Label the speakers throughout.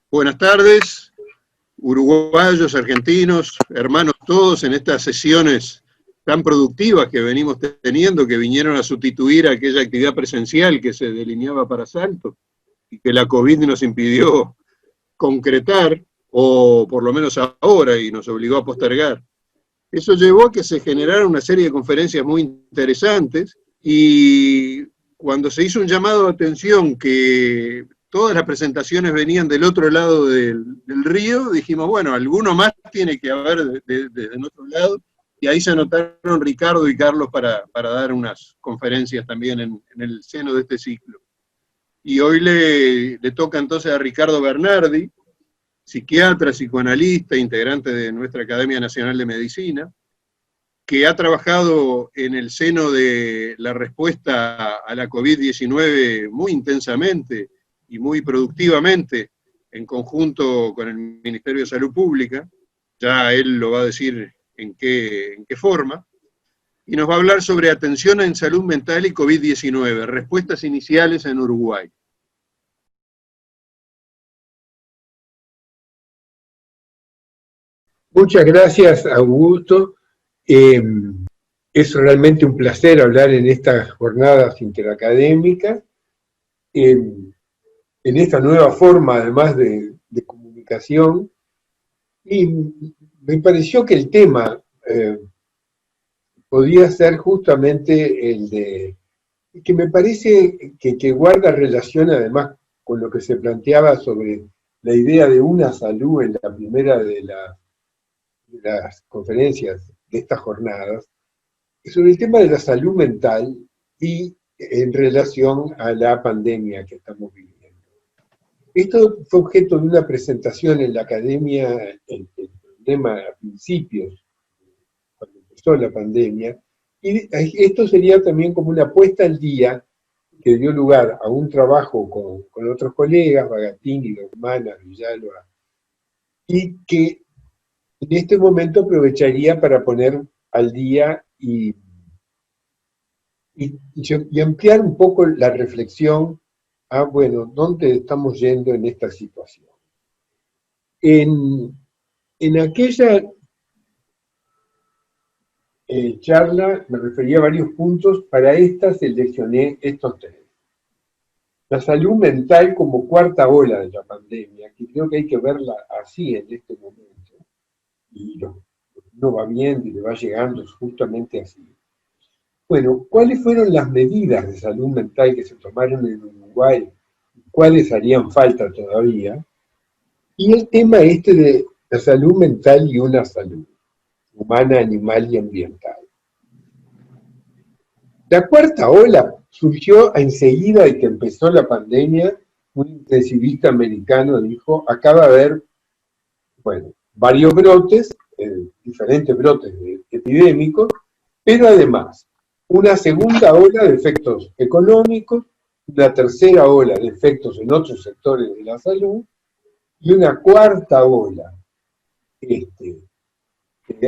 Speaker 1: Buenas tardes, uruguayos, argentinos, hermanos todos, en estas sesiones tan productivas que venimos teniendo, que vinieron a sustituir a aquella actividad presencial que se delineaba para Salto y que la COVID nos impidió concretar, o por lo menos ahora, y nos obligó a postergar. Eso llevó a que se generara una serie de conferencias muy interesantes, y cuando se hizo un llamado de atención que todas las presentaciones venían del otro lado del río, dijimos, bueno, alguno más tiene que haber desde nuestro lado, y ahí se anotaron Ricardo y Carlos para dar unas conferencias también en el seno de este ciclo. Y hoy le toca entonces a Ricardo Bernardi, psiquiatra, psicoanalista, integrante de nuestra Academia Nacional de Medicina, que ha trabajado en el seno de la respuesta a la COVID-19 muy intensamente y muy productivamente, en conjunto con el Ministerio de Salud Pública. Ya él lo va a decir en qué forma, y nos va a hablar sobre atención en salud mental y COVID-19, respuestas iniciales en Uruguay.
Speaker 2: Muchas gracias, Augusto. Es realmente un placer hablar en estas jornadas interacadémicas, en esta nueva forma, además de comunicación. Y me pareció que el tema podía ser justamente el de, que me parece que guarda relación además con lo que se planteaba sobre la idea de una salud en la primera de las conferencias de estas jornadas, sobre el tema de la salud mental y en relación a la pandemia que estamos viviendo. Esto fue objeto de una presentación en la academia, el problema a principios, cuando empezó la pandemia, y esto sería también como una puesta al día que dio lugar a un trabajo con otros colegas, Bagatini, Logmana, Villalba, y que en este momento aprovecharía para poner al día y ampliar un poco la reflexión a, bueno, ¿dónde estamos yendo en esta situación? En aquella charla me refería a varios puntos, para esta seleccioné estos tres. La salud mental como cuarta ola de la pandemia, que creo que hay que verla así en este momento, y no va viendo y le va llegando justamente así. Bueno, ¿cuáles fueron las medidas de salud mental que se tomaron en Uruguay? ¿Cuáles harían falta todavía? Y el tema este de la salud mental y una salud humana, animal y ambiental. La cuarta ola surgió enseguida de que empezó la pandemia. Un intensivista americano dijo, acá va a haber, bueno, varios brotes, diferentes brotes epidémicos, pero además una segunda ola de efectos económicos, una tercera ola de efectos en otros sectores de la salud, y una cuarta ola, que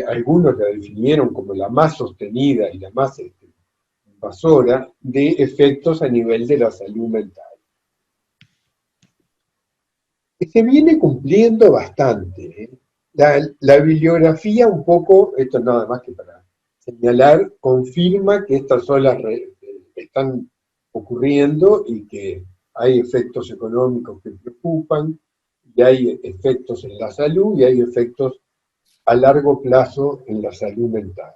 Speaker 2: algunos la definieron como la más sostenida y la más invasora, de efectos a nivel de la salud mental. Se viene cumpliendo bastante. La bibliografía un poco, esto nada más que para señalar, confirma que estas olas están ocurriendo y que hay efectos económicos que preocupan, y hay efectos en la salud y hay efectos a largo plazo en la salud mental.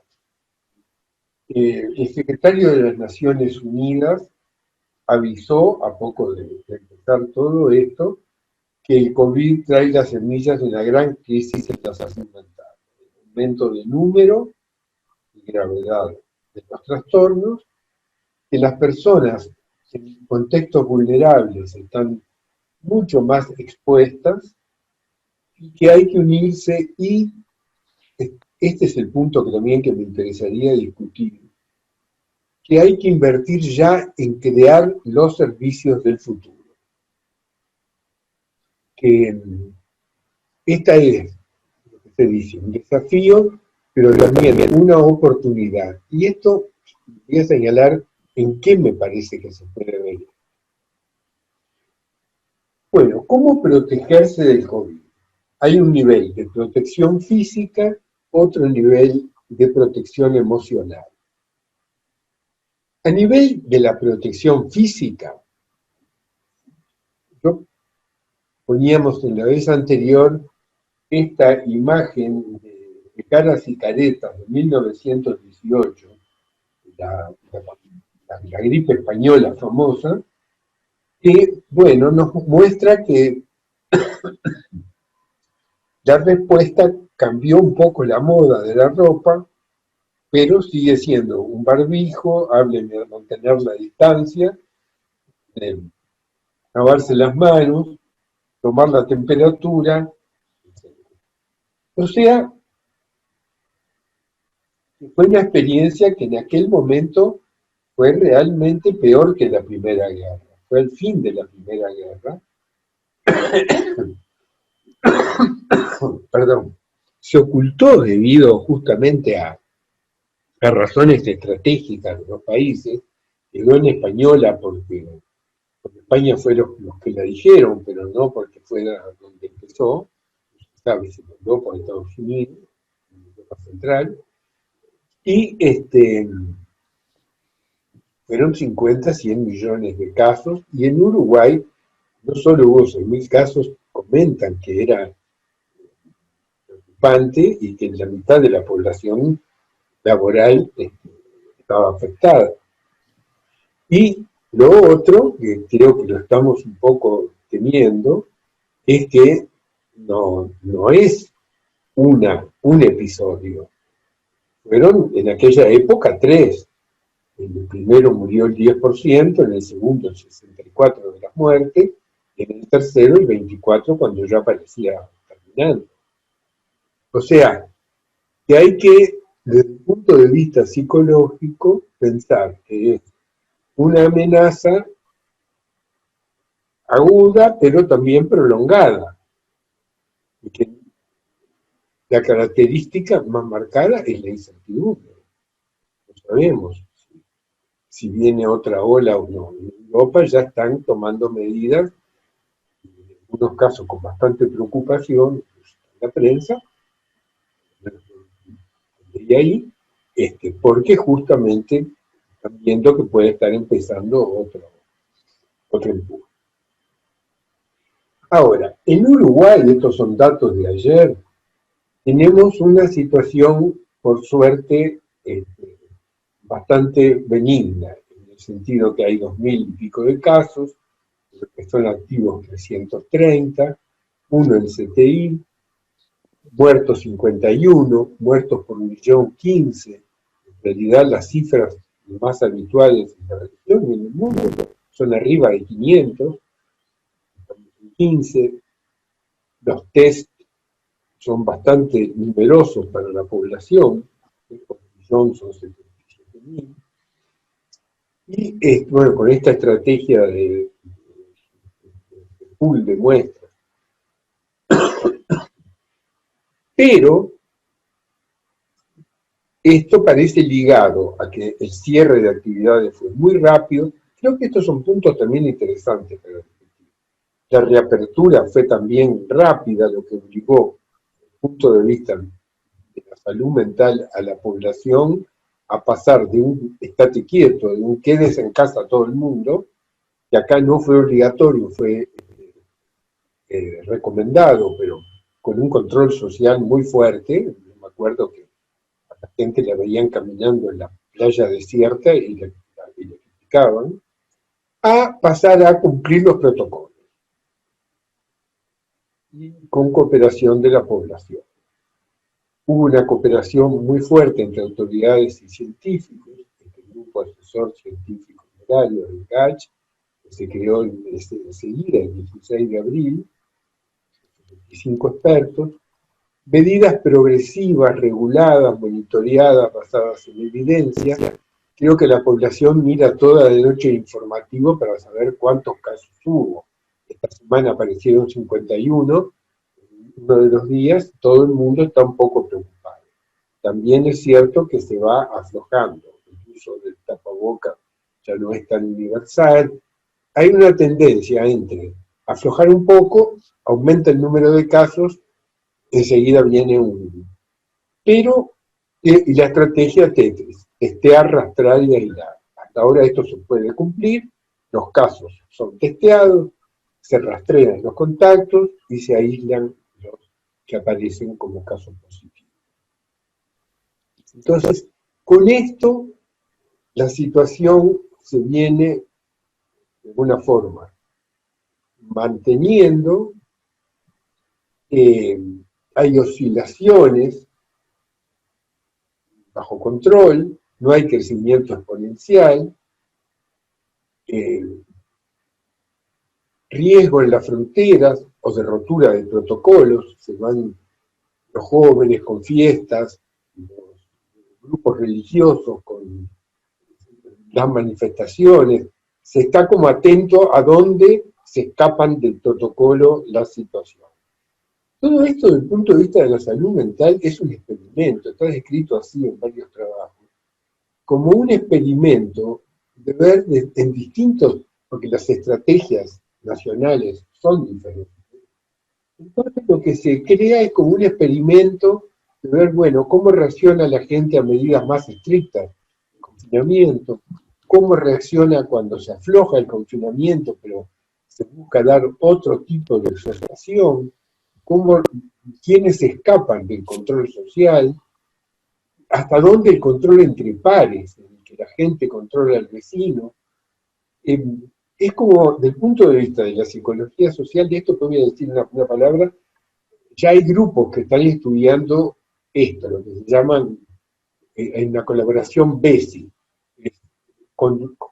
Speaker 2: El secretario de las Naciones Unidas avisó, a poco de empezar todo esto, que el COVID trae las semillas de una gran crisis en la salud mental. El aumento de número y gravedad de los trastornos, que las personas en contextos vulnerables están mucho más expuestas y que hay que unirse, y este es el punto que también que me interesaría discutir, que hay que invertir ya en crear los servicios del futuro. Que esta es, lo que se dice, un desafío, pero también una oportunidad. Y esto voy a señalar en qué me parece que se puede ver. Bueno, ¿cómo protegerse del COVID? Hay un nivel de protección física, otro nivel de protección emocional. A nivel de la protección física, poníamos en la vez anterior esta imagen de Caras y Caretas de 1918, la gripe española famosa, que, bueno, nos muestra que la respuesta cambió un poco la moda de la ropa, pero sigue siendo un barbijo, hablen de mantener la distancia, de lavarse las manos, tomar la temperatura, etc. O sea, fue una experiencia que en aquel momento fue realmente peor que la Primera Guerra. Fue el fin de la Primera Guerra. Perdón. Se ocultó debido justamente a razones estratégicas de los países. Quedó en española porque España fue los que la dijeron, pero no porque fuera donde empezó. ¿Sabes? Se mandó por Estados Unidos, en Europa Central. Y fueron 50, 100 millones de casos, y en Uruguay no solo hubo 6.000 casos, comentan que era preocupante y que la mitad de la población laboral estaba afectada. Y lo otro, que creo que lo estamos un poco temiendo, es que no es un episodio. Fueron en aquella época 3. En el primero murió el 10%, en el segundo el 64% de las muertes, y en el tercero el 24% cuando ya parecía terminando. O sea, que hay que, desde el punto de vista psicológico, pensar que es una amenaza aguda, pero también prolongada. Y que la característica más marcada es la incertidumbre. No sabemos si viene otra ola o no. En Europa ya están tomando medidas, en algunos casos con bastante preocupación, en la prensa, y ahí, porque justamente están viendo que puede estar empezando otro empuje. Ahora, en Uruguay, estos son datos de ayer, tenemos una situación, por suerte, bastante benigna, en el sentido que hay 2.000 y pico de casos, que son activos 330, uno en CTI, muertos 51, muertos por 1.015.000. En realidad las cifras más habituales en la región y en el mundo son arriba de 500, 15. Los test son bastante numerosos para la población, por millón son 77.000. Y bueno, con esta estrategia de pool de muestras. Pero esto parece ligado a que el cierre de actividades fue muy rápido. Creo que estos son puntos también interesantes para discutir. La reapertura fue también rápida, lo que obligó, desde el punto de vista de la salud mental, a la población a pasar de un estate quieto, de un quédese en casa todo el mundo, que acá no fue obligatorio, fue recomendado, pero con un control social muy fuerte. Me acuerdo que a la gente la veían caminando en la playa desierta y le criticaban, a pasar a cumplir los protocolos y con cooperación de la población. Hubo una cooperación muy fuerte entre autoridades y científicos, este grupo asesor científico honorario del GACH, que se creó enseguida, el 16 de abril, 25 expertos, medidas progresivas, reguladas, monitoreadas, basadas en evidencia. Creo que la población mira toda la noche informativo para saber cuántos casos hubo. Esta semana aparecieron 51, uno de los días, todo el mundo está un poco preocupado. También es cierto que se va aflojando, el uso del tapaboca ya no es tan universal. Hay una tendencia entre aflojar un poco, aumenta el número de casos, enseguida viene un... Pero, y la estrategia Tetris, testear, rastrear y aislar. Hasta ahora esto se puede cumplir, los casos son testeados, se rastrean los contactos y se aíslan los que aparecen como casos positivos. Entonces, con esto, la situación se viene de alguna forma manteniendo, hay oscilaciones bajo control, no hay crecimiento exponencial, riesgo en las fronteras o de rotura de protocolos, se van los jóvenes con fiestas, los grupos religiosos con las manifestaciones, se está como atento a dónde se escapan del protocolo las situaciones. Todo esto desde el punto de vista de la salud mental es un experimento, está descrito así en varios trabajos, como un experimento de ver en distintos, porque las estrategias nacionales son diferentes. Entonces lo que se crea es como un experimento de ver, bueno, cómo reacciona la gente a medidas más estrictas, el confinamiento, cómo reacciona cuando se afloja el confinamiento, pero se busca dar otro tipo de exhortación, quiénes escapan del control social, hasta dónde el control entre pares, en el que la gente controla al vecino. Es como, desde el punto de vista de la psicología social, de esto que voy a decir una palabra, ya hay grupos que están estudiando esto, lo que se llaman en una colaboración BESI,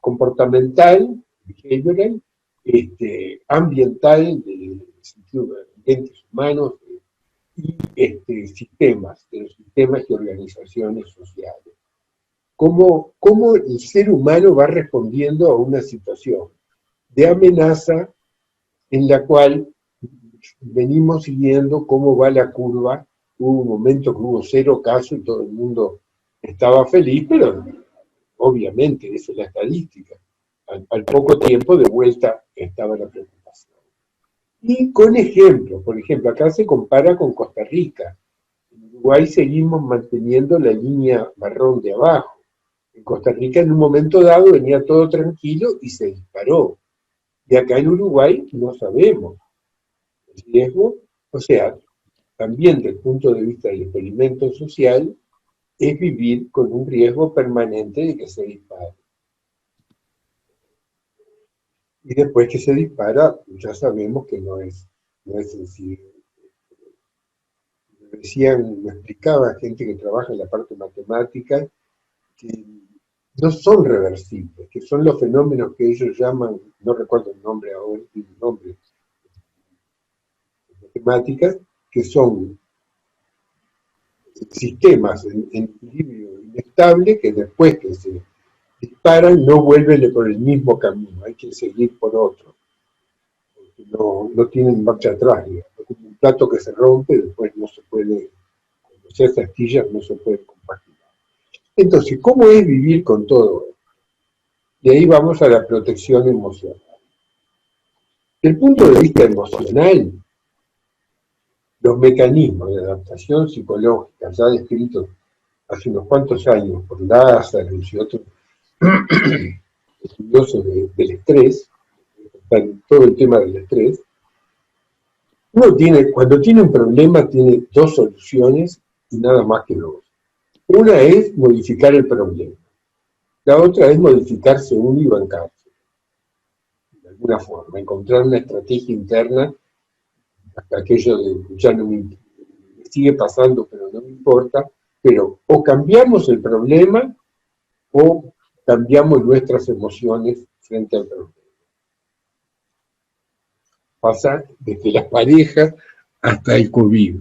Speaker 2: comportamental, behavioral, ambiental, del sentido de ambientes humanos, y sistemas, de los sistemas y organizaciones sociales. ¿Cómo el ser humano va respondiendo a una situación de amenaza en la cual venimos siguiendo cómo va la curva? Hubo un momento que hubo 0 casos y todo el mundo estaba feliz, pero obviamente eso es la estadística. Al poco tiempo de vuelta estaba la preocupación. Y con ejemplos, por ejemplo, acá se compara con Costa Rica. En Uruguay seguimos manteniendo la línea marrón de abajo. En Costa Rica en un momento dado venía todo tranquilo y se disparó. Y acá en Uruguay no sabemos. El riesgo, o sea, también desde el punto de vista del experimento social, es vivir con un riesgo permanente de que se dispare. Y después que se dispara, ya sabemos que no es sencillo. Me decían, me explicaba gente que trabaja en la parte matemática, que no son reversibles, que son los fenómenos que ellos llaman, no recuerdo el nombre ahora, el nombre de matemáticas, que son sistemas en equilibrio inestable que después que se disparan no vuelven por el mismo camino, hay que seguir por otro, porque no tienen marcha atrás, digamos. Un plato que se rompe después no se puede, cuando se hace astillas no se puede compaginar. Entonces, ¿cómo es vivir con todo esto? Y ahí vamos a la protección emocional. Desde el punto de vista emocional, los mecanismos de adaptación psicológica ya descritos hace unos cuantos años por Lazarus y otros estudiosos del estrés, todo el tema del estrés, cuando tiene un problema tiene 2 soluciones y nada más que 2. Una es modificar el problema, la otra es modificarse uno y bancarse, de alguna forma, encontrar una estrategia interna, hasta aquello de ya no me sigue pasando pero no me importa, pero o cambiamos el problema o cambiamos nuestras emociones frente al problema. Pasa desde las parejas hasta el COVID.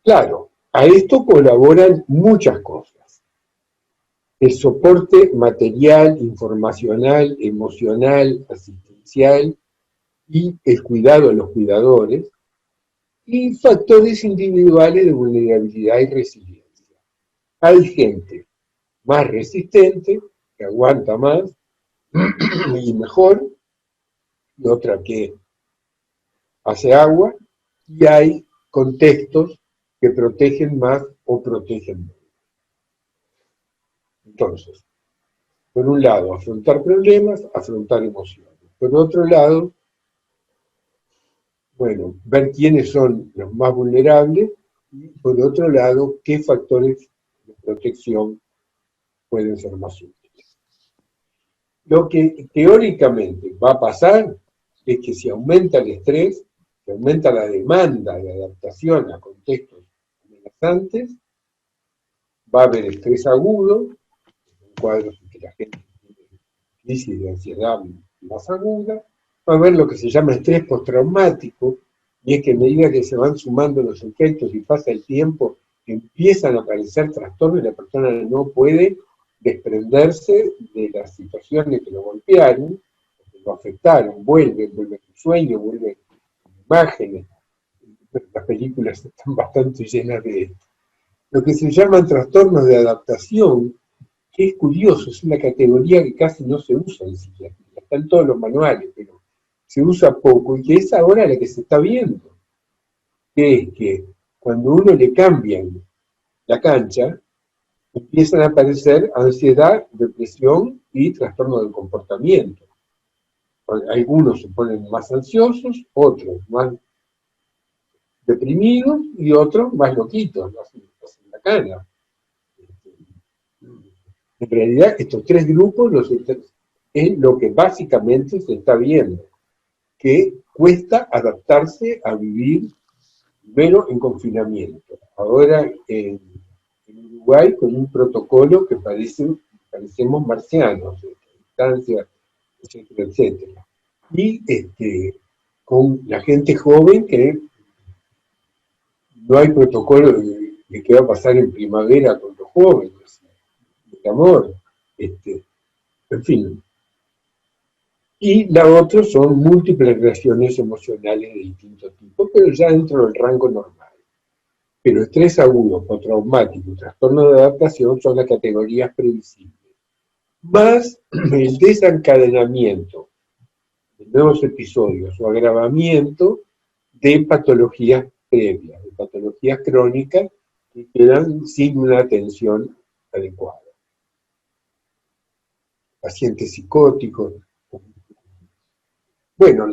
Speaker 2: Claro, a esto colaboran muchas cosas. El soporte material, informacional, emocional, asistencial y el cuidado de los cuidadores, y factores individuales de vulnerabilidad y resiliencia. Hay gente más resistente, que aguanta más y mejor, y otra que hace agua, y hay contextos que protegen más o protegen menos. Entonces, por un lado, afrontar problemas, afrontar emociones. Por otro lado, bueno, ver quiénes son los más vulnerables y por otro lado, qué factores de protección pueden ser más útiles. Lo que teóricamente va a pasar es que si aumenta el estrés, si aumenta la demanda de adaptación a contextos amenazantes, va a haber estrés agudo, cuadros en que la gente tiene crisis de ansiedad más aguda, va a haber lo que se llama estrés postraumático, y es que a medida que se van sumando los efectos y pasa el tiempo, empiezan a aparecer trastornos y la persona no puede desprenderse de las situaciones que lo golpearon, que lo afectaron, vuelve a su sueño, vuelve a imágenes. Las películas están bastante llenas de esto. Lo que se llaman trastornos de adaptación, que es curioso, es una categoría que casi no se usa en psiquiatría, está en todos los manuales, pero se usa poco y que es ahora la que se está viendo, que es que cuando uno le cambian la cancha, empiezan a aparecer ansiedad, depresión y trastorno del comportamiento. Algunos se ponen más ansiosos, otros más deprimidos y otros más loquitos, hacen la cana. En realidad, estos tres grupos es lo que básicamente se está viendo, que cuesta adaptarse a vivir primero en confinamiento. Ahora en Uruguay con un protocolo que parecemos marcianos, distancia, etcétera, etcétera. Y con la gente joven que no hay protocolo de qué va a pasar en primavera con los jóvenes, el amor, en fin. Y la otra son múltiples reacciones emocionales de distintos tipos, pero ya dentro del rango normal. Pero estrés agudo, postraumático y trastorno de adaptación son las categorías previsibles. Más el desencadenamiento de nuevos episodios o agravamiento de patologías previas, de patologías crónicas que quedan sin una atención adecuada. Pacientes psicóticos. Bueno,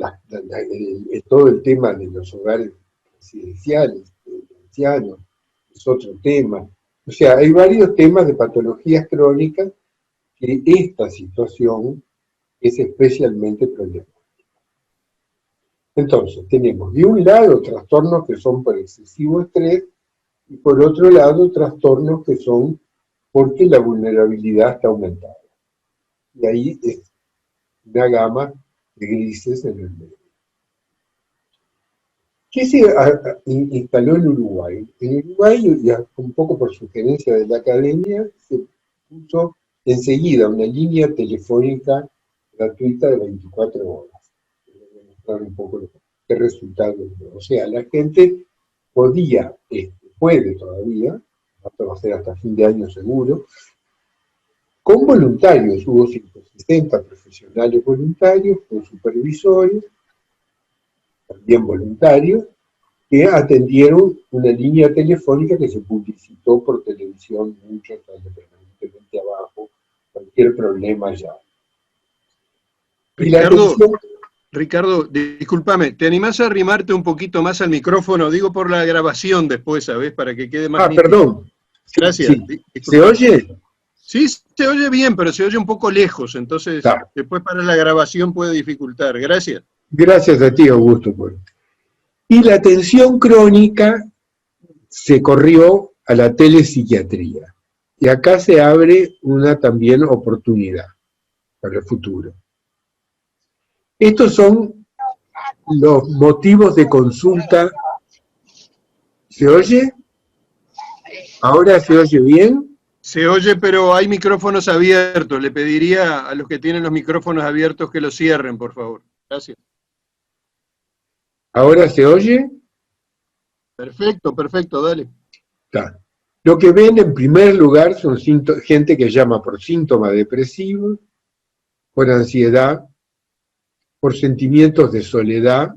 Speaker 2: todo el tema de los hogares residenciales, de ancianos, es otro tema. O sea, hay varios temas de patologías crónicas que esta situación es especialmente problemática. Entonces, tenemos de un lado trastornos que son por excesivo estrés y por otro lado trastornos que son porque la vulnerabilidad está aumentada. Y ahí es una gama de grises en el medio. ¿Qué se instaló en Uruguay? En Uruguay, ya un poco por sugerencia de la academia, se puso enseguida una línea telefónica gratuita de 24 horas. Voy a mostrar un poco qué resultados. O sea, la gente puede todavía, esto va a ser hasta fin de año seguro, con voluntarios, hubo 160 profesionales voluntarios, con supervisores, también voluntarios, que atendieron una línea telefónica que se publicitó por televisión mucho, permanentemente abajo, cualquier problema ya.
Speaker 1: Ricardo, discúlpame, ¿te animás a arrimarte un poquito más al micrófono? Digo por la grabación después, ¿sabes? Para que quede más nítido.
Speaker 2: Perdón.
Speaker 1: Gracias.
Speaker 2: Sí. ¿Se oye?
Speaker 1: Sí, se oye bien, pero se oye un poco lejos, entonces después para la grabación puede dificultar. Gracias.
Speaker 2: Gracias a ti, Augusto. Y la atención crónica se corrió a la telepsiquiatría. Y acá se abre una también oportunidad para el futuro. Estos son los motivos de consulta. ¿Se oye? ¿Ahora se oye bien?
Speaker 1: Se oye, pero hay micrófonos abiertos. Le pediría a los que tienen los micrófonos abiertos que los cierren, por favor. Gracias.
Speaker 2: ¿Ahora se oye?
Speaker 1: Perfecto, dale.
Speaker 2: Está. Lo que ven en primer lugar son gente que llama por síntomas depresivos, por ansiedad, por sentimientos de soledad,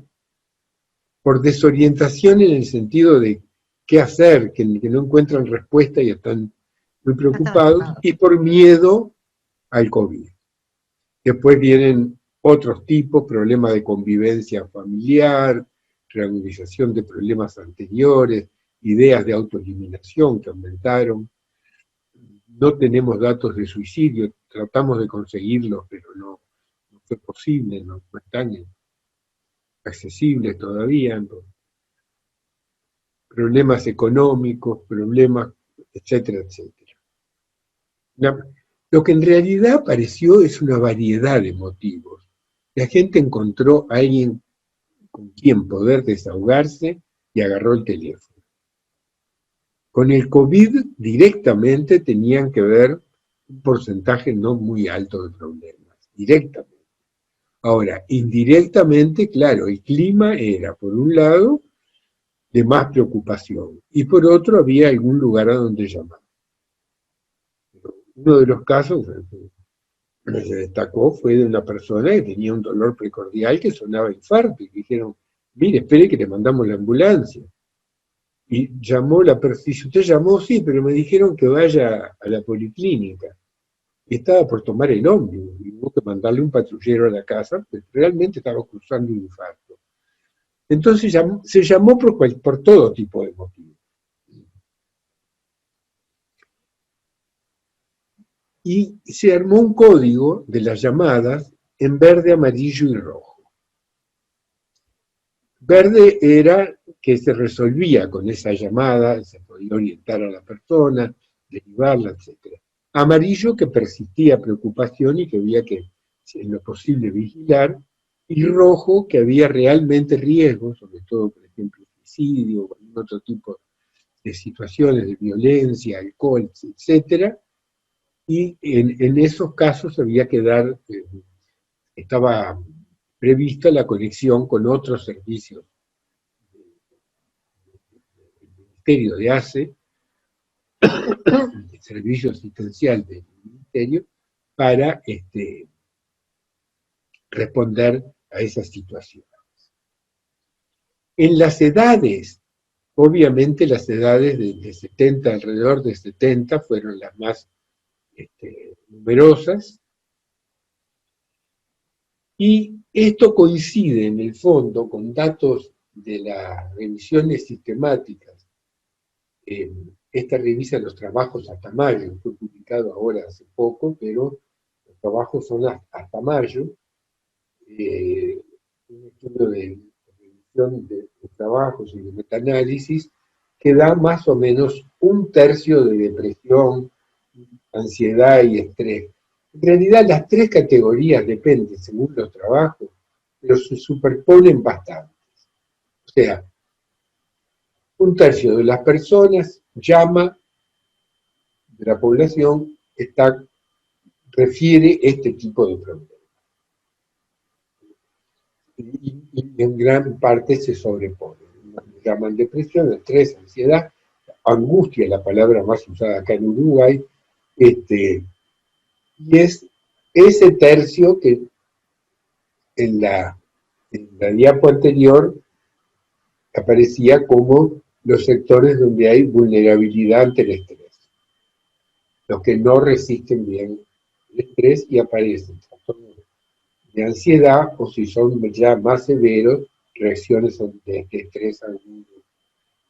Speaker 2: por desorientación en el sentido de qué hacer, que no encuentran respuesta y están muy preocupados, y por miedo al COVID. Después vienen otros tipos, problemas de convivencia familiar, reagudización de problemas anteriores, ideas de autoeliminación que aumentaron. No tenemos datos de suicidio, tratamos de conseguirlos, pero no fue posible, no están accesibles todavía. ¿No? Problemas económicos, problemas, etcétera, etcétera. Lo que en realidad apareció es una variedad de motivos. La gente encontró a alguien con quien poder desahogarse y agarró el teléfono. Con el COVID directamente tenían que ver un porcentaje no muy alto de problemas, directamente. Ahora, indirectamente, claro, el clima era, por un lado, de más preocupación, y por otro había algún lugar a donde llamar. Uno de los casos que se destacó fue de una persona que tenía un dolor precordial que sonaba infarto, y dijeron, mire, espere que le mandamos la ambulancia. Y llamó la persona, dice, ¿usted llamó? Sí, pero me dijeron que vaya a la policlínica. Y estaba por tomar el ómnibus, y hubo que mandarle un patrullero a la casa, pues realmente estaba cruzando un infarto. Entonces se llamó por todo tipo de motivos. Y se armó un código de las llamadas en verde, amarillo y rojo. Verde era que se resolvía con esa llamada, se podía orientar a la persona, derivarla, etc. Amarillo, que persistía preocupación y que había que, en lo posible, vigilar. Y rojo, que había realmente riesgos, sobre todo, por ejemplo, suicidio o algún otro tipo de situaciones de violencia, alcohol, etc. Y en esos casos había que dar, estaba prevista la conexión con otros servicios del Ministerio de ACE, el servicio asistencial del Ministerio, para responder a esas situaciones. En las edades, obviamente las edades de 70, alrededor de 70, fueron las más numerosas, y esto coincide en el fondo con datos de las revisiones sistemáticas. Esta revisa los trabajos hasta mayo, fue publicado ahora hace poco, pero los trabajos son hasta mayo. Un estudio de revisión de trabajos y de metaanálisis que da más o menos 1/3 de depresión, ansiedad y estrés. En realidad las tres categorías dependen según los trabajos, pero se superponen bastante. O sea, 1/3 de las personas llama, de la población, refiere este tipo de problemas. Y en gran parte se sobreponen. Llaman depresión, estrés, ansiedad, angustia, la palabra más usada acá en Uruguay, y es ese tercio que en la diapo anterior aparecía como los sectores donde hay vulnerabilidad ante el estrés, los que no resisten bien el estrés y aparecen trastornos de ansiedad, o si son ya más severos, reacciones de estrés agudo,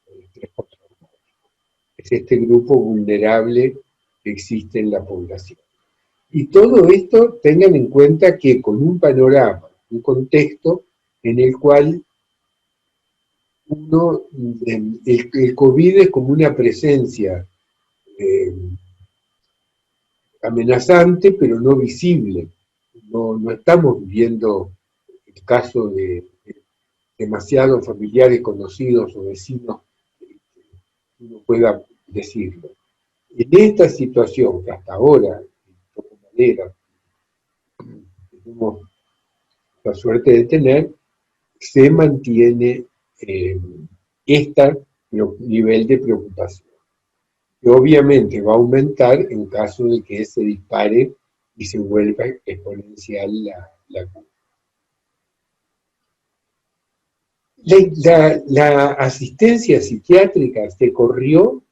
Speaker 2: de estrés postraumático. Es este grupo vulnerable que existe en la población. Y todo esto tengan en cuenta que con un panorama, un contexto en el cual el COVID es como una presencia amenazante, pero no visible. No estamos viendo el caso de demasiados familiares conocidos o vecinos que uno pueda decirlo. En esta situación que hasta ahora, de alguna manera, tenemos la suerte de tener, se mantiene este nivel de preocupación, que obviamente va a aumentar en caso de que se dispare y se vuelva exponencial la curva. La asistencia psiquiátrica se corrió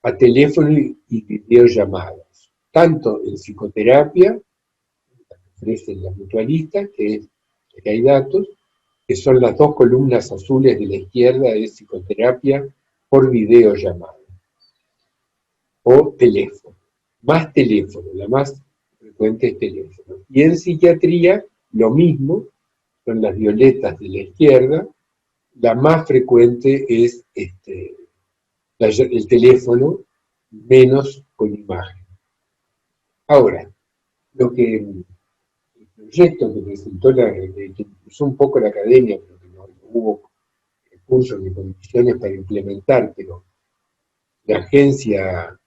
Speaker 2: a teléfono y videollamadas, tanto en psicoterapia, que ofrecen las mutualistas, que hay datos, que son las dos columnas azules de la izquierda, es psicoterapia por videollamada, o teléfono, más teléfono, la más frecuente es teléfono. Y en psiquiatría, lo mismo, son las violetas de la izquierda, la más frecuente es el teléfono, menos con imagen. Ahora, el proyecto que presentó, que impulsó un poco la academia, pero que no hubo recursos ni condiciones para implementar, pero la agencia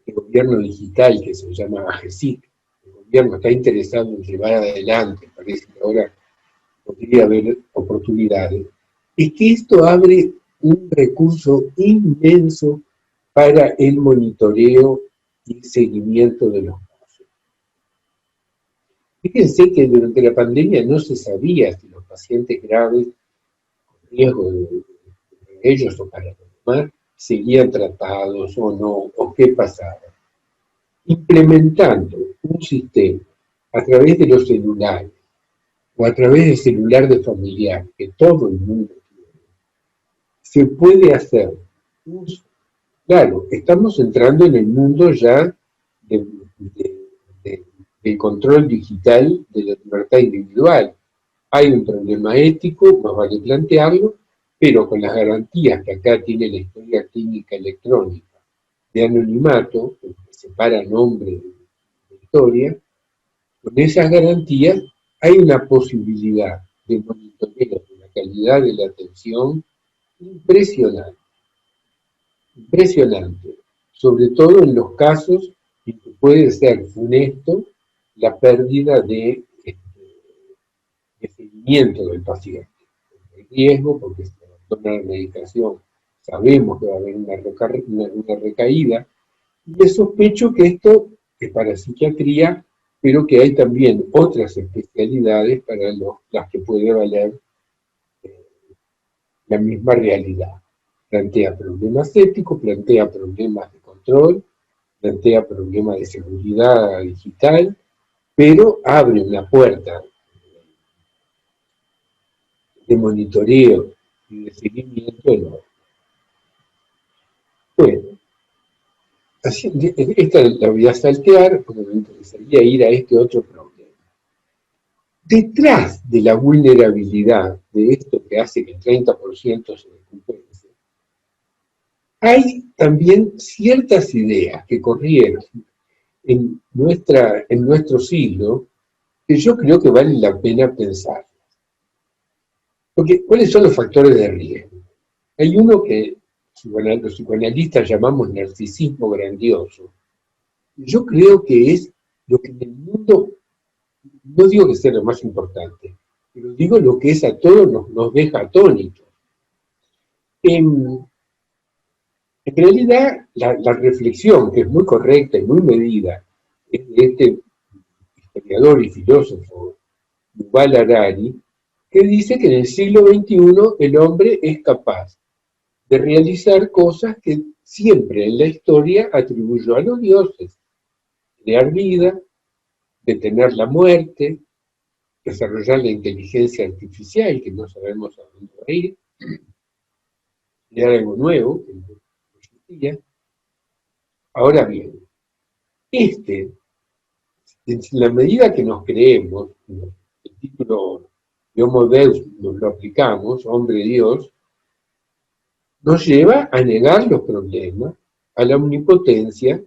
Speaker 2: de gobierno digital que se llama AGESIC, el gobierno está interesado en llevar adelante, parece que ahora podría haber oportunidades, es que esto abre un recurso inmenso para el monitoreo y seguimiento de los casos. Fíjense que durante la pandemia no se sabía si los pacientes graves, con riesgo de ellos o para los demás, seguían tratados o no, o qué pasaba. Implementando un sistema a través de los celulares o a través del celular de familiar, que todo el mundo tiene, se puede hacer uso. Claro, estamos entrando en el mundo ya del control digital de la libertad individual. Hay un problema ético, más vale plantearlo, pero con las garantías que acá tiene la historia clínica electrónica de anonimato, que separa nombre de historia, con esas garantías hay una posibilidad de monitoreo de la calidad de la atención impresionante, impresionante, sobre todo en los casos en que puede ser funesto la pérdida de seguimiento del paciente. El riesgo, porque si abandona la medicación, sabemos que va a haber una recaída, y es sospecho que esto es para psiquiatría, pero que hay también otras especialidades para las que puede valer la misma realidad. Plantea problemas éticos, plantea problemas de control, plantea problemas de seguridad digital, pero abre una puerta de monitoreo y de seguimiento enorme. Bueno, esta la voy a saltear porque me interesaría ir a este otro problema. Detrás de la vulnerabilidad de esto que hace que el 30% se descompense, hay también ciertas ideas que corrieron en nuestro siglo que yo creo que vale la pena pensar. Porque, ¿cuáles son los factores de riesgo? Hay uno que los psicoanalistas llamamos narcisismo grandioso. Yo creo que es lo que en el mundo, no digo que sea lo más importante, pero digo lo que es a todos nos deja atónitos. En realidad, la reflexión, que es muy correcta y muy medida, es de este historiador y filósofo Yuval Harari, que dice que en el siglo XXI el hombre es capaz de realizar cosas que siempre en la historia atribuyó a los dioses: crear vida, detener la muerte, desarrollar la inteligencia artificial, que no sabemos a dónde va a ir, crear algo nuevo, que no existía. Ahora bien, en la medida que nos creemos, el título de Homo Deus nos lo aplicamos, hombre Dios, nos lleva a negar los problemas, a la omnipotencia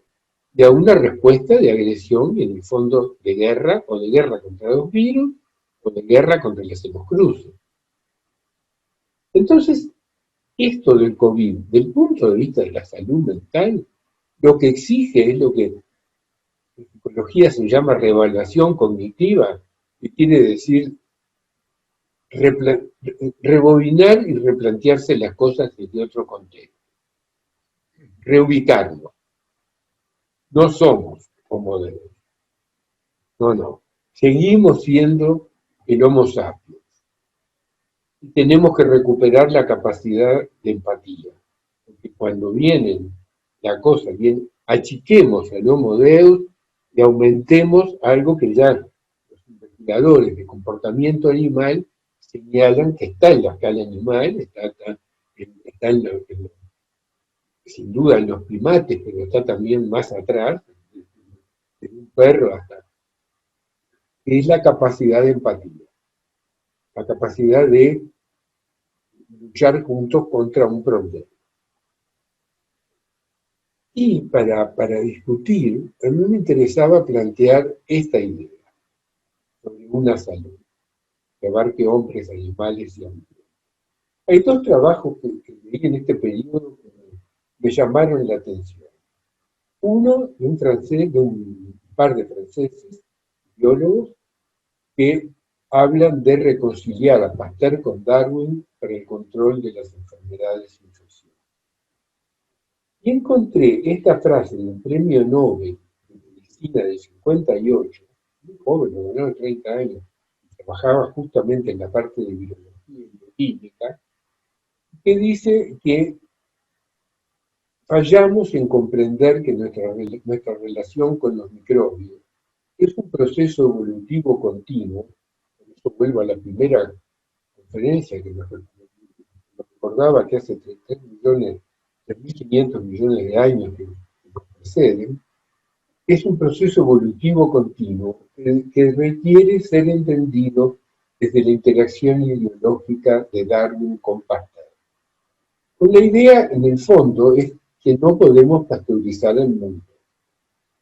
Speaker 2: y a una respuesta de agresión, en el fondo de guerra, o de guerra contra los virus, o de guerra contra las hemocruces. Entonces, esto del COVID, del punto de vista de la salud mental, lo que exige es lo que en psicología se llama reevaluación cognitiva, que quiere decir rebobinar y replantearse las cosas desde otro contexto. Reubicarnos. No somos Homo Deus. No. Seguimos siendo el Homo sapiens. y tenemos que recuperar la capacidad de empatía. Porque cuando vienen la cosa, bien, achiquemos al Homo Deus y aumentemos algo que ya los investigadores de comportamiento animal señalan que está en la escala animal, está sin duda en los primates, pero está también más atrás, de un perro hasta, es la capacidad de empatía, la capacidad de luchar juntos contra un problema. Y para discutir, a mí me interesaba plantear esta idea sobre una salud, que abarque hombres, animales y ambientes. Hay dos trabajos que leí en este periodo que me llamaron la atención. Uno de un francés, de un par de franceses, biólogos, que hablan de reconciliar a Pasteur con Darwin para el control de las enfermedades infecciosas. Y encontré esta frase de un premio Nobel de Medicina del 58, muy joven, lo ganó de 30 años, y trabajaba justamente en la parte de biología y bioquímica, que dice que fallamos en comprender que nuestra relación con los microbios es un proceso evolutivo continuo. Por eso vuelvo a la primera conferencia que nos recordaba que hace 3.500 millones de años que nos preceden, es un proceso evolutivo continuo que requiere ser entendido desde la interacción ideológica de Darwin con Pasteur. Pues la idea, en el fondo, es que no podemos pasteurizar el mundo.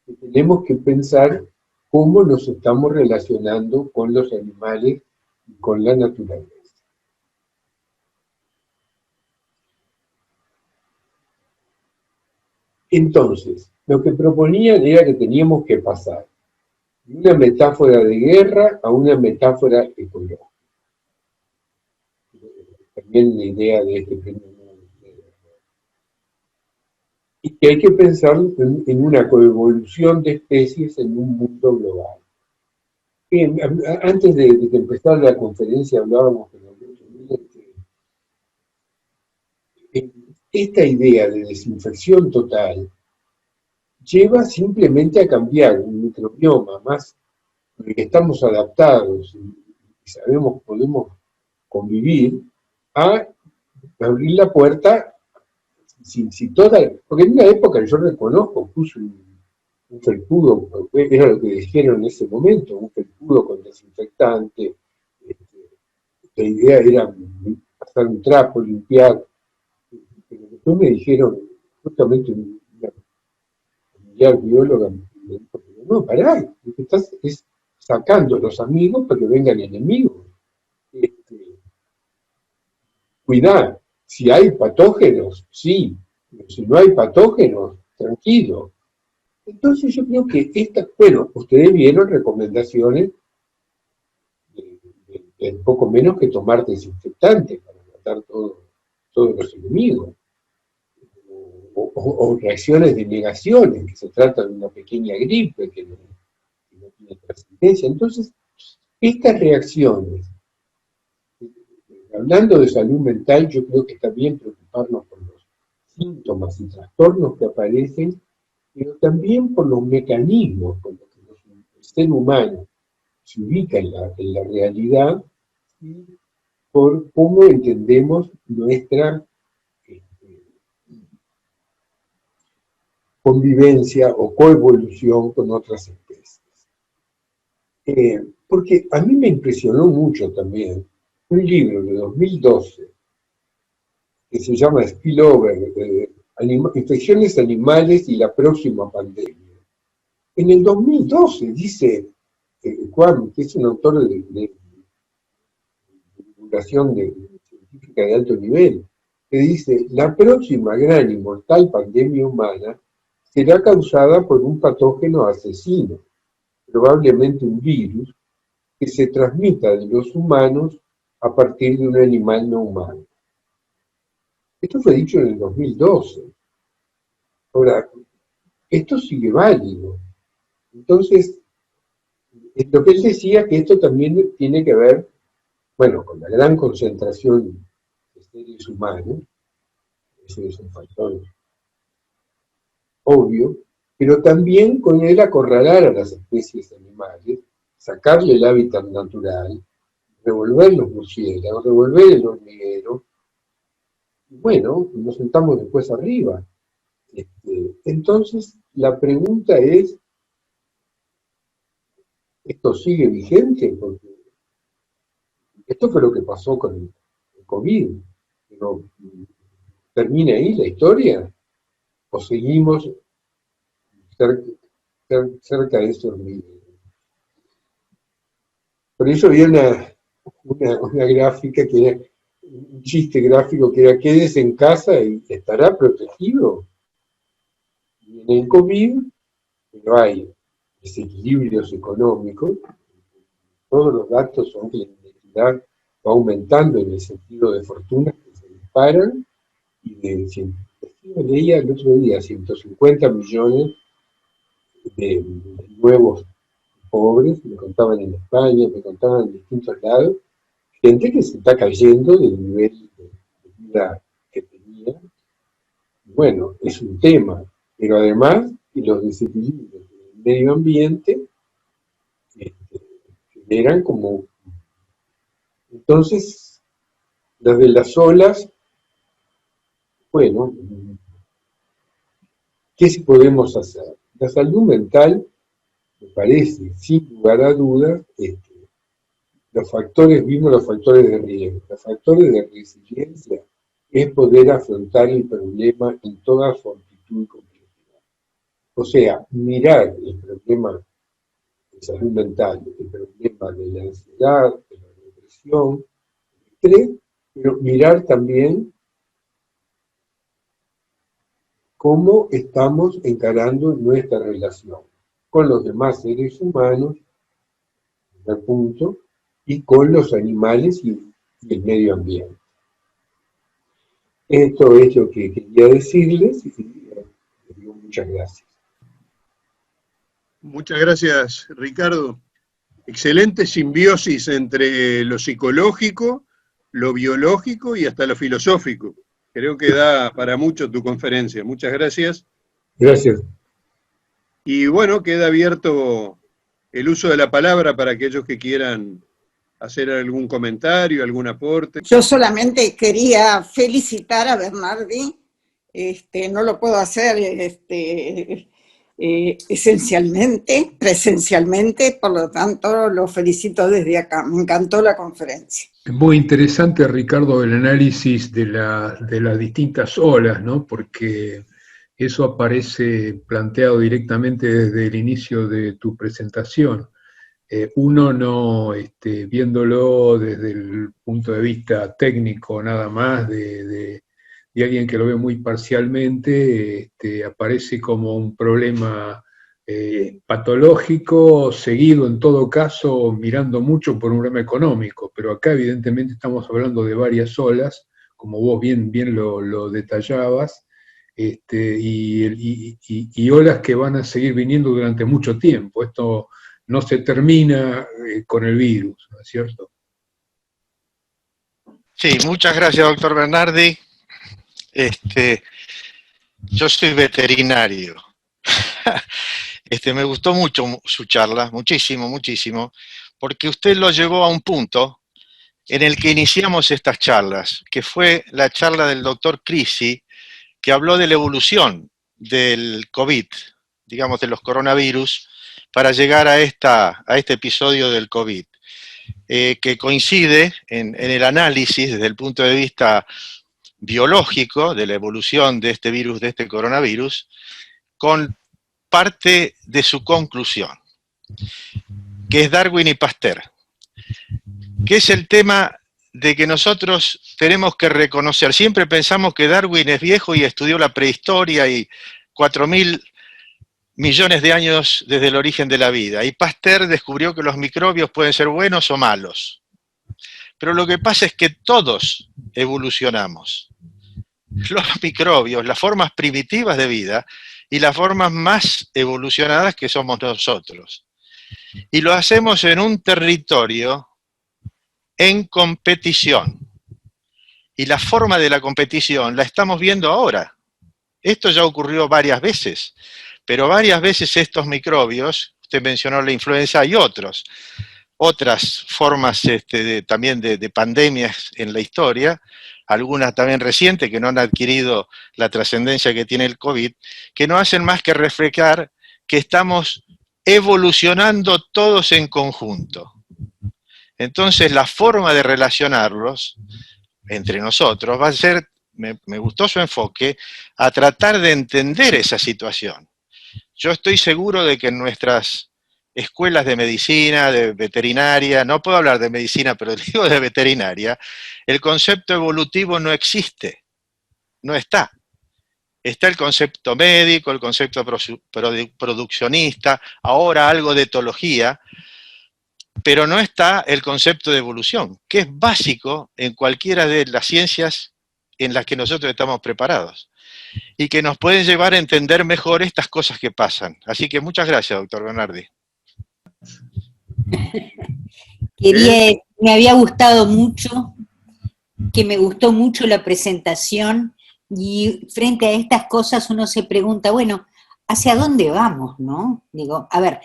Speaker 2: Que tenemos que pensar cómo nos estamos relacionando con los animales y con la naturaleza. Entonces, lo que proponían era que teníamos que pasar de una metáfora de guerra a una metáfora ecológica. También la idea de este premio. Y que hay que pensar en una coevolución de especies en un mundo global. Antes de que empezara la conferencia hablábamos con esta idea de desinfección total lleva simplemente a cambiar un microbioma más con el que estamos adaptados y sabemos que podemos convivir, a abrir la puerta si toda, porque en una época yo reconozco, puse un felpudo, era lo que dijeron en ese momento, un felpudo con desinfectante, la idea era pasar un trapo, limpiar, pero después me dijeron, justamente una familiar bióloga me dijo, no, pará, lo que estás es sacando a los amigos para que vengan enemigos. Cuidar, si hay patógenos, sí, pero si no hay patógenos, tranquilo. Entonces yo creo que bueno, ustedes vieron recomendaciones de poco menos que tomar desinfectantes para matar todos los enemigos. O reacciones de negaciones, que se trata de una pequeña gripe que no tiene trascendencia. Entonces, estas reacciones, hablando de salud mental, yo creo que está bien preocuparnos por los síntomas y trastornos que aparecen, pero también por los mecanismos con los que el ser humano se ubica en la realidad y por cómo entendemos nuestra convivencia o coevolución con otras especies. Porque a mí me impresionó mucho también un libro de 2012 que se llama Spillover, Infecciones animales y la próxima pandemia. En el 2012 dice Juan, que es un autor de divulgación científica de alto nivel, que dice, la próxima gran y mortal pandemia humana será causada por un patógeno asesino, probablemente un virus, que se transmita de los humanos a partir de un animal no humano. Esto fue dicho en el 2012. Ahora, esto sigue válido. Entonces, lo que él decía que esto también tiene que ver bueno, con la gran concentración de seres humanos, ese es un factor obvio, pero también con el acorralar a las especies animales, sacarle el hábitat natural, revolver los murciélagos, revolver el hormiguero, y bueno, nos sentamos después arriba. Entonces, la pregunta es, ¿esto sigue vigente? Porque esto fue lo que pasó con el COVID, pero ¿termina ahí la historia? ¿O seguimos cerca de ese hormiguero? Por eso había una gráfica que era un chiste gráfico que era quédese en casa y estará protegido. Y en el COVID, pero hay desequilibrios económicos, todos los datos son que la inequidad va aumentando en el sentido de fortunas que se disparan y leía el otro día 150 millones de nuevos pobres, me contaban en España, me contaban en distintos lados, gente que se está cayendo del nivel de vida que tenía. Bueno, es un tema, pero además los desequilibrios del medio ambiente este, generan como... Entonces, las de las olas, bueno, ¿qué podemos hacer? La salud mental, me parece, sin lugar a dudas, vimos los factores de riesgo, los factores de resiliencia es poder afrontar el problema en toda su amplitud y complejidad. O sea, mirar el problema de salud mental, el problema de la ansiedad, de la depresión, el estrés, pero mirar también cómo estamos encarando nuestra relación con los demás seres humanos, primer punto, y con los animales y el medio ambiente. Esto es lo que quería decirles y les digo muchas gracias.
Speaker 1: Muchas gracias, Ricardo. Excelente simbiosis entre lo psicológico, lo biológico y hasta lo filosófico. Creo que da para mucho tu conferencia. Muchas gracias.
Speaker 2: Gracias.
Speaker 1: Y bueno, queda abierto el uso de la palabra para aquellos que quieran hacer algún comentario, algún aporte.
Speaker 3: Yo solamente quería felicitar a Bernardi, no lo puedo hacer esencialmente, presencialmente, por lo tanto lo felicito desde acá, me encantó la conferencia.
Speaker 4: Muy interesante, Ricardo, el análisis de las distintas olas, ¿no? Porque eso aparece planteado directamente desde el inicio de tu presentación. Uno no, viéndolo desde el punto de vista técnico nada más, de alguien que lo ve muy parcialmente, aparece como un problema patológico, seguido en todo caso, mirando mucho por un problema económico, pero acá evidentemente estamos hablando de varias olas, como vos bien lo detallabas, y olas que van a seguir viniendo durante mucho tiempo. Esto no se termina con el virus, ¿no es cierto?
Speaker 5: Sí, muchas gracias, doctor Bernardi. Yo soy veterinario. Me gustó mucho su charla, muchísimo, muchísimo, porque usted lo llevó a un punto en el que iniciamos estas charlas, que fue la charla del doctor Crisi, que habló de la evolución del COVID, digamos de los coronavirus, para llegar a este episodio del COVID, que coincide en el análisis desde el punto de vista biológico de la evolución de este virus, de este coronavirus, con parte de su conclusión, que es Darwin y Pasteur, que es el tema de que nosotros tenemos que reconocer. Siempre pensamos que Darwin es viejo y estudió la prehistoria y 4.000 millones de años desde el origen de la vida. Y Pasteur descubrió que los microbios pueden ser buenos o malos. Pero lo que pasa es que todos evolucionamos. Los microbios, las formas primitivas de vida y las formas más evolucionadas que somos nosotros. Y lo hacemos en un territorio en competición. Y la forma de la competición la estamos viendo ahora. Esto ya ocurrió varias veces, pero varias veces estos microbios, usted mencionó la influenza, y otras formas también de pandemias en la historia, algunas también recientes que no han adquirido la trascendencia que tiene el COVID, que no hacen más que reflejar que estamos evolucionando todos en conjunto. Entonces la forma de relacionarlos entre nosotros va a ser, me gustó su enfoque, a tratar de entender esa situación. Yo estoy seguro de que en nuestras escuelas de medicina, de veterinaria, no puedo hablar de medicina, pero digo de veterinaria, el concepto evolutivo no existe, no está. Está el concepto médico, el concepto produccionista, ahora algo de etología, pero no está el concepto de evolución, que es básico en cualquiera de las ciencias en las que nosotros estamos preparados, y que nos pueden llevar a entender mejor estas cosas que pasan. Así que muchas gracias, doctor Bernardi.
Speaker 6: Me había gustado mucho, que me gustó mucho la presentación, y frente a estas cosas uno se pregunta, bueno, ¿hacia dónde vamos, no? Digo, a ver,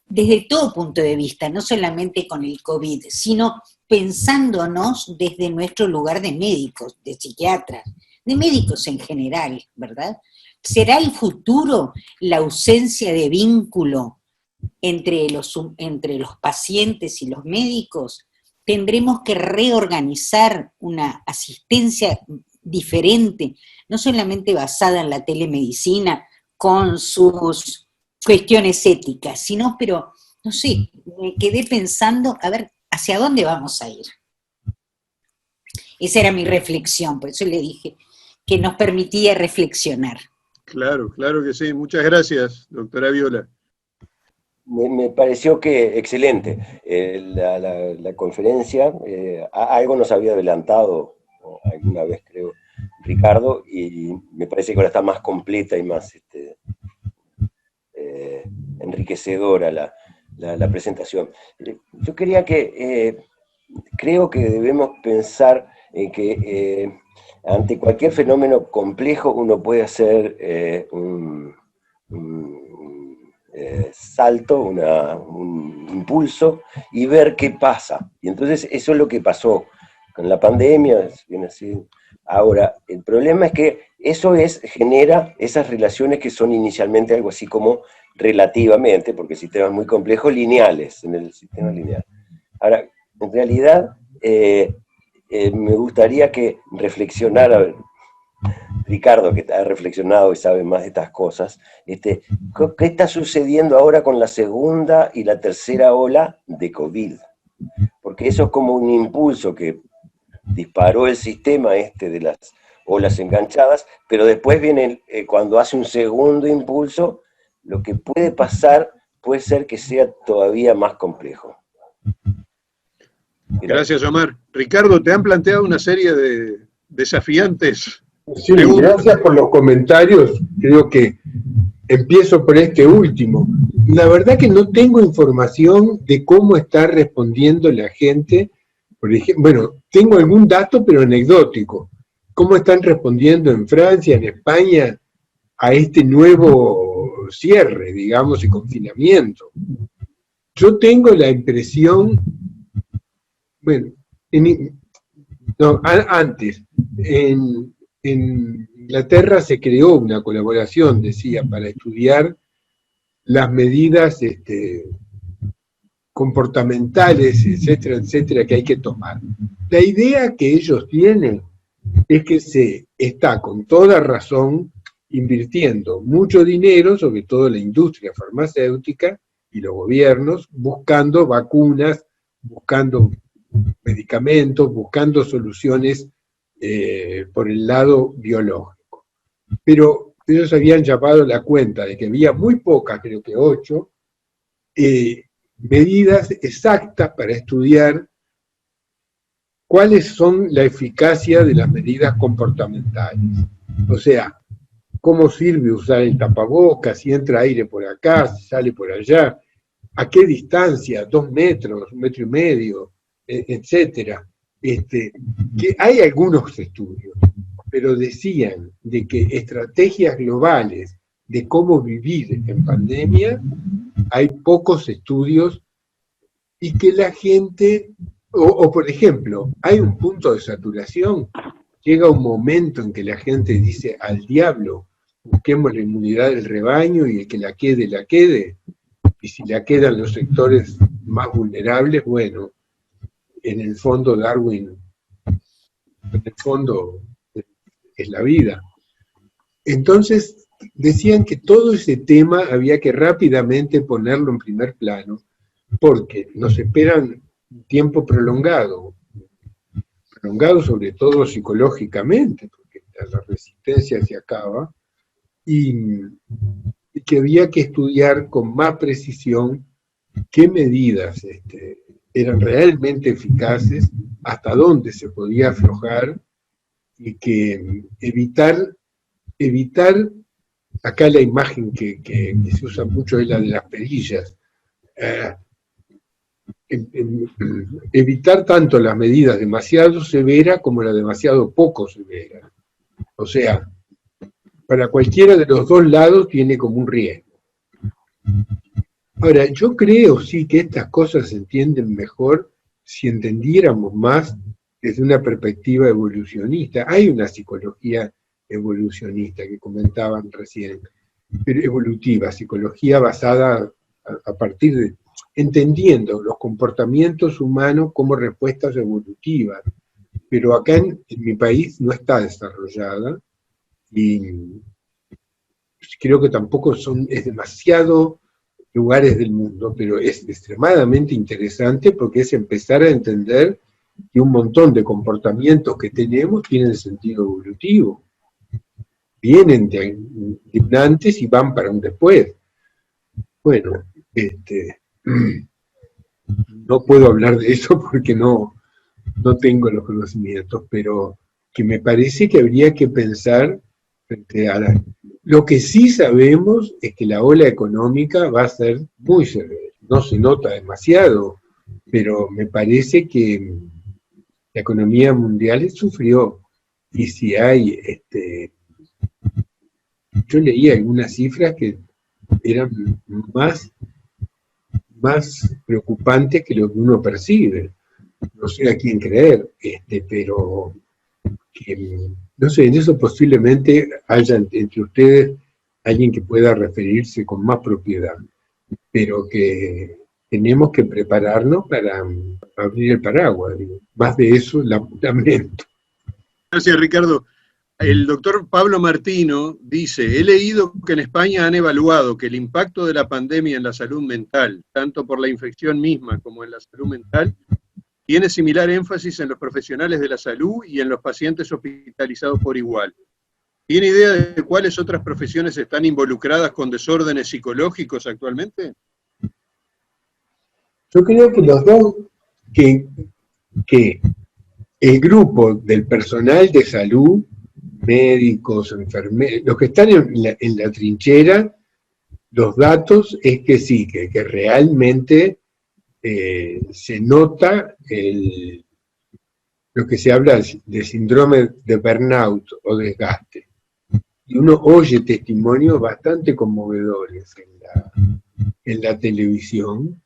Speaker 6: desde todo punto de vista, no solamente con el COVID, sino pensándonos desde nuestro lugar de médicos, de psiquiatras, de médicos en general, ¿verdad? ¿Será el futuro la ausencia de vínculo entre los pacientes y los médicos? ¿Tendremos que reorganizar una asistencia diferente, no solamente basada en la telemedicina con sus cuestiones éticas, sino, pero, no sé, me quedé pensando, a ver, ¿hacia dónde vamos a ir? Esa era mi reflexión, por eso le dije que nos permitía reflexionar. Claro,
Speaker 1: claro que sí. Muchas gracias, doctora Viola.
Speaker 7: Me pareció que excelente la conferencia. Algo nos había adelantado alguna vez, creo, Ricardo, y me parece que ahora está más completa y más enriquecedora la presentación. Yo quería creo que debemos pensar en que ante cualquier fenómeno complejo uno puede hacer un salto, un impulso, y ver qué pasa. Y entonces eso es lo que pasó con la pandemia, bien así. Ahora, el problema es que eso genera esas relaciones que son inicialmente algo así como relativamente, porque el sistema es muy complejo, lineales, en el sistema lineal. Ahora, en realidad, me gustaría que reflexionara, Ricardo, que ha reflexionado y sabe más de estas cosas, ¿qué está sucediendo ahora con la segunda y la tercera ola de COVID? Porque eso es como un impulso que disparó el sistema de las olas enganchadas, pero después viene, cuando hace un segundo impulso, lo que puede pasar puede ser que sea todavía más complejo.
Speaker 1: Gracias, Omar. Ricardo, te han planteado una serie de desafiantes
Speaker 2: Sí,
Speaker 1: preguntas.
Speaker 2: Gracias por los comentarios. Creo que empiezo por este último. La verdad que no tengo información de cómo está respondiendo la gente. Por ejemplo, bueno, tengo algún dato, pero anecdótico. ¿Cómo están respondiendo en Francia, en España, a este nuevo cierre, digamos, y confinamiento? Yo tengo la impresión, bueno, antes, en Inglaterra se creó una colaboración, decía, para estudiar las medidas comportamentales, etcétera, etcétera, que hay que tomar. La idea que ellos tienen es que se está, con toda razón, invirtiendo mucho dinero, sobre todo la industria farmacéutica y los gobiernos, buscando vacunas, buscando medicamentos, buscando soluciones por el lado biológico. Pero ellos habían llamado la cuenta de que había muy pocas, creo que 8, medidas exactas para estudiar cuáles son la eficacia de las medidas comportamentales. O sea, cómo sirve usar el tapabocas, si entra aire por acá, si sale por allá, a qué distancia, 2 metros, 1,5 metros, etcétera. Que hay algunos estudios, pero decían de que estrategias globales de cómo vivir en pandemia, hay pocos estudios, y que la gente, o por ejemplo, hay un punto de saturación, llega un momento en que la gente dice al diablo, busquemos la inmunidad del rebaño y el que la quede, y si la quedan los sectores más vulnerables, bueno, en el fondo Darwin, en el fondo es la vida. Entonces decían que todo ese tema había que rápidamente ponerlo en primer plano, porque nos esperan un tiempo prolongado sobre todo psicológicamente, porque la resistencia se acaba, y que había que estudiar con más precisión qué medidas eran realmente eficaces, hasta dónde se podía aflojar, y que evitar, acá la imagen que se usa mucho es la de las perillas, evitar tanto las medidas demasiado severas como las demasiado poco severas. O sea, para cualquiera de los dos lados tiene como un riesgo. Ahora, yo creo sí que estas cosas se entienden mejor si entendiéramos más desde una perspectiva evolucionista. Hay una psicología evolucionista que comentaban recién, pero evolutiva, psicología basada a partir de entendiendo los comportamientos humanos como respuestas evolutivas, pero acá en mi país no está desarrollada, y creo que tampoco es demasiado lugares del mundo, pero es extremadamente interesante porque es empezar a entender que un montón de comportamientos que tenemos tienen sentido evolutivo, vienen de un antes y van para un después. Bueno, no puedo hablar de eso porque no tengo los conocimientos, pero que me parece que habría que pensar frente a lo que sí sabemos es que la ola económica va a ser muy severa. No se nota demasiado, pero me parece que la economía mundial sufrió. Y si hay, yo leí algunas cifras que eran más preocupantes que lo que uno percibe. No sé a quién creer, pero que, no sé, en eso posiblemente haya entre ustedes alguien que pueda referirse con más propiedad, pero que tenemos que prepararnos para abrir el paraguas. Digo. Más de eso, lamento.
Speaker 1: Gracias, Ricardo. El doctor Pablo Martino dice, he leído que en España han evaluado que el impacto de la pandemia en la salud mental, tanto por la infección misma como en la salud mental, tiene similar énfasis en los profesionales de la salud y en los pacientes hospitalizados por igual. ¿Tiene idea de cuáles otras profesiones están involucradas con desórdenes psicológicos actualmente?
Speaker 2: Yo creo que los dos, que el grupo del personal de salud, médicos, enfermeros, los que están en la trinchera, los datos es que sí, que realmente se nota lo que se habla de síndrome de burnout o desgaste. Y uno oye testimonios bastante conmovedores en la televisión.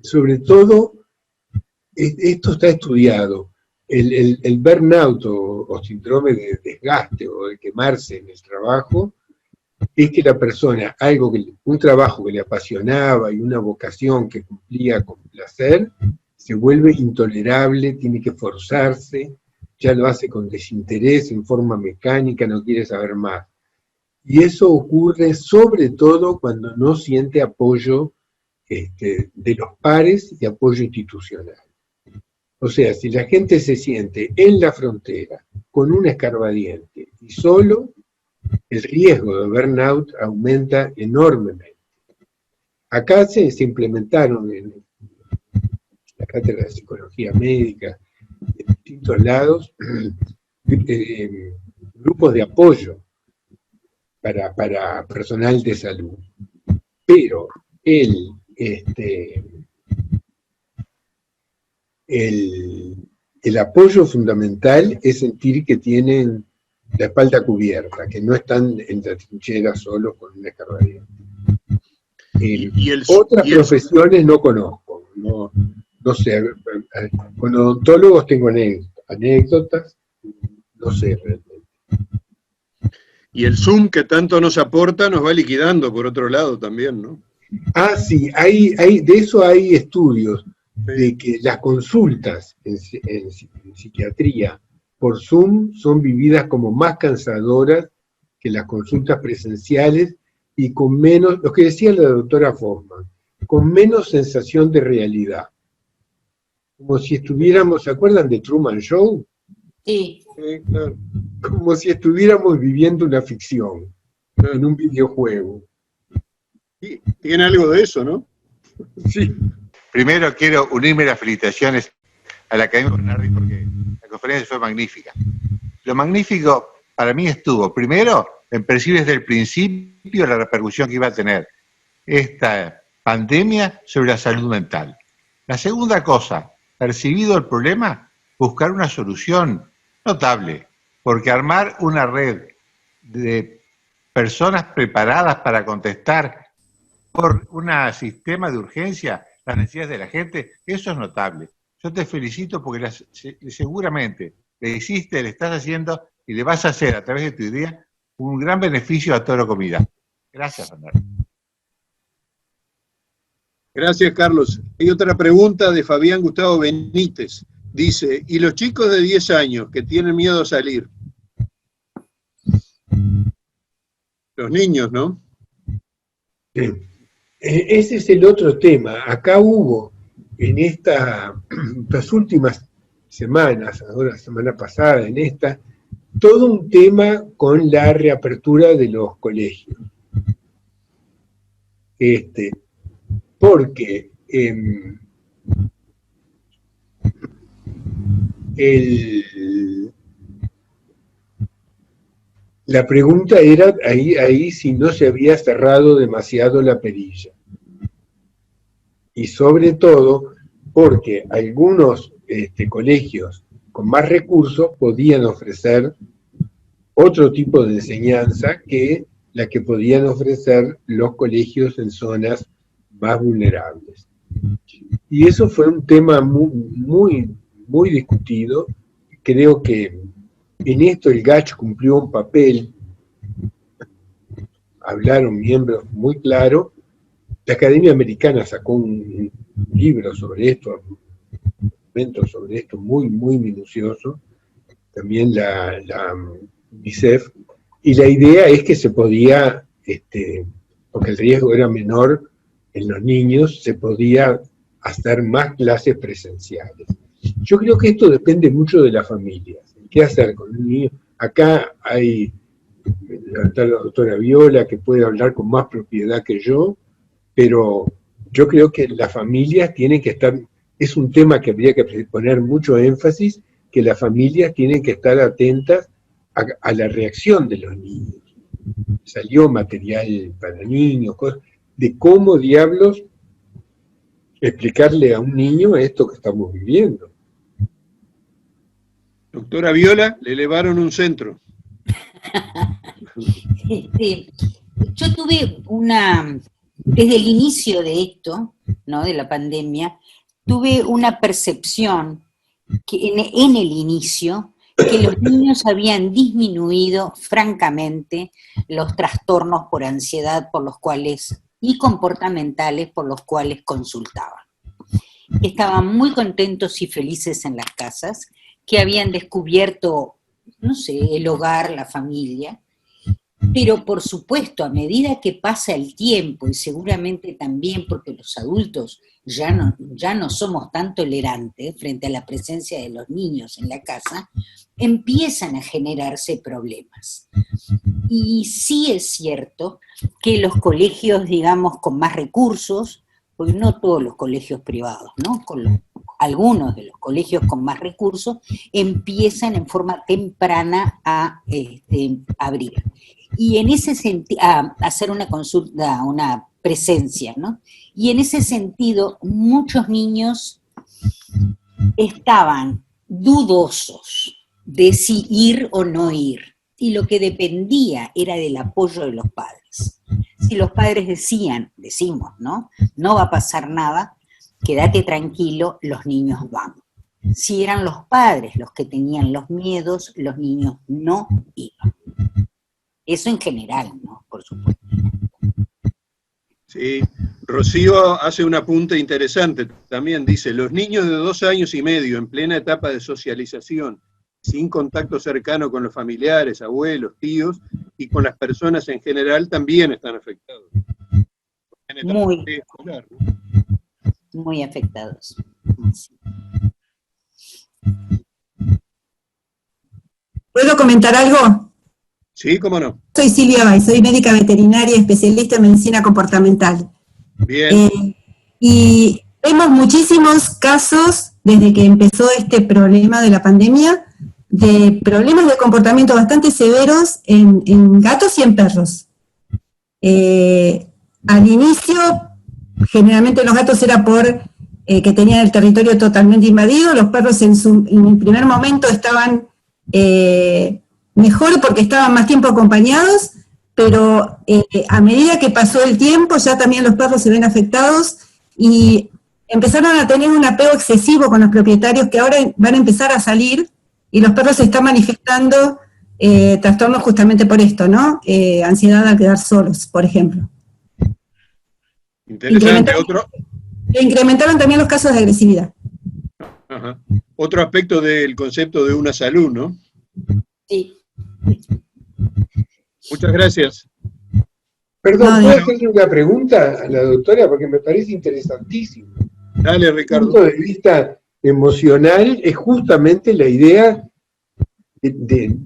Speaker 2: Sobre todo, esto está estudiado, el burnout o síndrome de desgaste o de quemarse en el trabajo, es que la persona, un trabajo que le apasionaba y una vocación que cumplía con placer, se vuelve intolerable, tiene que forzarse, ya lo hace con desinterés, en forma mecánica, no quiere saber más. Y eso ocurre sobre todo cuando no siente apoyo de los pares y apoyo institucional. O sea, si la gente se siente en la frontera, con un escarbadiente y solo, el riesgo de burnout aumenta enormemente. Acá se implementaron en la cátedra de psicología médica, en distintos lados, grupos de apoyo para personal de salud. Pero el apoyo fundamental es sentir que tienen la espalda cubierta, que no están en la trinchera solos con una escarbadiente. Otras profesiones no conozco, no sé, con odontólogos tengo anécdotas, no sé realmente.
Speaker 1: Y el Zoom que tanto nos aporta nos va liquidando por otro lado también, ¿no?
Speaker 2: Ah, sí, de eso hay estudios, de que las consultas en psiquiatría por Zoom son vividas como más cansadoras que las consultas presenciales y con menos, lo que decía la doctora Fosman, con menos sensación de realidad. Como si estuviéramos, ¿se acuerdan de Truman Show?
Speaker 6: Sí.
Speaker 2: Claro. Como si estuviéramos viviendo una ficción, en un videojuego.
Speaker 1: Sí, tiene algo de eso, ¿no?
Speaker 2: Sí.
Speaker 8: Primero quiero unirme a las felicitaciones a la Academia Bernardi porque la conferencia fue magnífica. Lo magnífico para mí estuvo, primero, en percibir desde el principio la repercusión que iba a tener esta pandemia sobre la salud mental. La segunda cosa, percibido el problema, buscar una solución notable, porque armar una red de personas preparadas para contestar por un sistema de urgencia las necesidades de la gente, eso es notable. Yo te felicito porque seguramente le hiciste, le estás haciendo y le vas a hacer a través de tu idea un gran beneficio a toda la comunidad. Gracias, Fernando.
Speaker 1: Gracias, Carlos. Hay otra pregunta de Fabián Gustavo Benítez. Dice, ¿y los chicos de 10 años que tienen miedo a salir? Los niños, ¿no?
Speaker 2: Sí. Ese es el otro tema. Acá hubo, en estas últimas semanas, ahora la semana pasada, en esta, todo un tema con la reapertura de los colegios. Porque la pregunta era ahí si no se había cerrado demasiado la perilla. Y sobre todo porque algunos colegios con más recursos podían ofrecer otro tipo de enseñanza que la que podían ofrecer los colegios en zonas más vulnerables. Y eso fue un tema muy, muy discutido. Creo que en esto el GACH cumplió un papel, hablaron miembros muy claros. La Academia Americana sacó un libro sobre esto, un documento sobre esto muy, muy minucioso, también la UNICEF, y la idea es que se podía, porque el riesgo era menor en los niños, se podía hacer más clases presenciales. Yo creo que esto depende mucho de las familias. ¿Qué hacer con un niño? Acá está la doctora Viola, que puede hablar con más propiedad que yo, pero yo creo que las familias tienen que estar, es un tema que habría que poner mucho énfasis, que las familias tienen que estar atentas a la reacción de los niños. Salió material para niños, cosas, de cómo diablos explicarle a un niño esto que estamos viviendo.
Speaker 1: Doctora Viola, le elevaron un centro.
Speaker 6: Yo tuve desde el inicio de esto, ¿no?, de la pandemia, tuve una percepción que en el inicio, que los niños habían disminuido francamente los trastornos por ansiedad por los cuales, y comportamentales por los cuales consultaban. Que estaban muy contentos y felices en las casas, que habían descubierto, no sé, el hogar, la familia, pero por supuesto, a medida que pasa el tiempo, y seguramente también porque los adultos ya no somos tan tolerantes frente a la presencia de los niños en la casa, empiezan a generarse problemas. Y sí es cierto que los colegios, digamos, con más recursos, porque no todos los colegios privados, ¿no?, algunos de los colegios con más recursos, empiezan en forma temprana a abrir. Y en ese sentido, a hacer una consulta, una presencia, ¿no? Y en ese sentido, muchos niños estaban dudosos de si ir o no ir, y lo que dependía era del apoyo de los padres. Si los padres decimos, ¿no? No va a pasar nada, quédate tranquilo, los niños van. Si eran los padres los que tenían los miedos, los niños no iban. Eso en general, ¿no? Por supuesto.
Speaker 1: Sí, Rocío hace un apunte interesante también, dice, los niños de 2 años y medio en plena etapa de socialización, sin contacto cercano con los familiares, abuelos, tíos, y con las personas en general también están afectados.
Speaker 6: Muy afectados. Sí.
Speaker 9: ¿Puedo comentar algo?
Speaker 1: Sí, cómo no.
Speaker 9: Soy Silvia Bay, soy médica veterinaria, especialista en medicina comportamental.
Speaker 1: Bien.
Speaker 9: Y vemos muchísimos casos, desde que empezó este problema de la pandemia, de problemas de comportamiento bastante severos en gatos y en perros. Al inicio, generalmente los gatos era por que tenían el territorio totalmente invadido, los perros en el primer momento estaban mejor porque estaban más tiempo acompañados, pero a medida que pasó el tiempo ya también los perros se ven afectados y empezaron a tener un apego excesivo con los propietarios que ahora van a empezar a salir y los perros están manifestando trastornos justamente por esto, ¿no? Ansiedad al quedar solos, por ejemplo.
Speaker 1: Interesante.
Speaker 9: Incrementaron también los casos de agresividad.
Speaker 1: Ajá. Otro aspecto del concepto de una salud, ¿no?
Speaker 6: Sí.
Speaker 1: Muchas gracias.
Speaker 2: Perdón, ¿puedo hacerle una pregunta a la doctora? Porque me parece interesantísimo.
Speaker 1: Dale, Ricardo.
Speaker 2: Desde el punto de vista emocional es justamente la idea de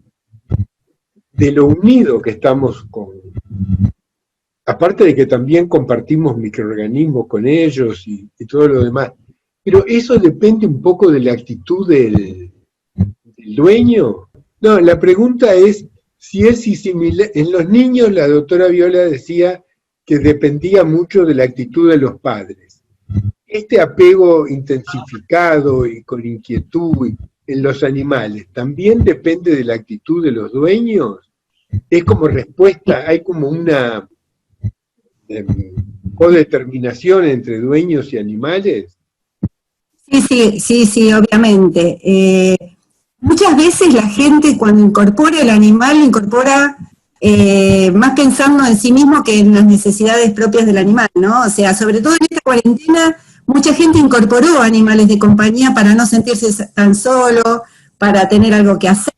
Speaker 2: lo unido que estamos con... Aparte de que también compartimos microorganismos con ellos y todo lo demás. Pero eso depende un poco de la actitud del dueño. No, la pregunta es si es similar. En los niños la doctora Viola decía que dependía mucho de la actitud de los padres. Este apego intensificado y con inquietud en los animales, ¿también depende de la actitud de los dueños? Es como respuesta, hay como una codeterminación entre dueños y animales.
Speaker 9: Sí, obviamente. Muchas veces la gente cuando incorpora el animal, incorpora más pensando en sí mismo que en las necesidades propias del animal, ¿no? O sea, sobre todo en esta cuarentena, mucha gente incorporó animales de compañía para no sentirse tan solo, para tener algo que hacer.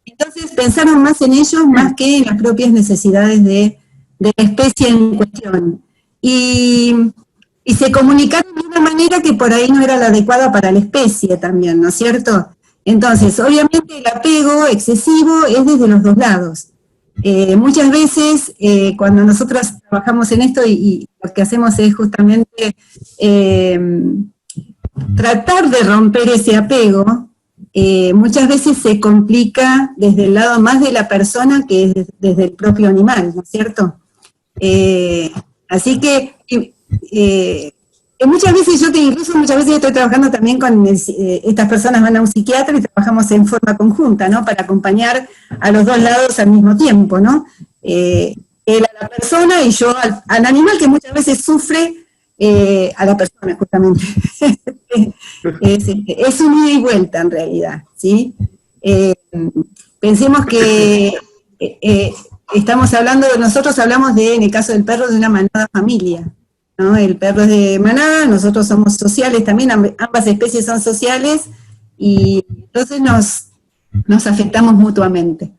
Speaker 9: Entonces pensaron más en ellos más que en las propias necesidades de la especie en cuestión. Y se comunicaron de una manera que por ahí no era la adecuada para la especie también, ¿no es cierto? Entonces, obviamente el apego excesivo es desde los dos lados. Muchas veces, cuando nosotros trabajamos en esto y lo que hacemos es justamente tratar de romper ese apego, muchas veces se complica desde el lado más de la persona que desde el propio animal, ¿no es cierto? Así que muchas veces muchas veces estoy trabajando también con estas personas van a un psiquiatra y trabajamos en forma conjunta, ¿no? Para acompañar a los dos lados al mismo tiempo, ¿no? Él a la persona y yo al animal que muchas veces sufre a la persona justamente. Es un ida y vuelta en realidad, ¿sí? Pensemos que nosotros hablamos en el caso del perro, de una manada familia, ¿no? El perro es de manada, nosotros somos sociales también, ambas especies son sociales, y entonces nos afectamos mutuamente.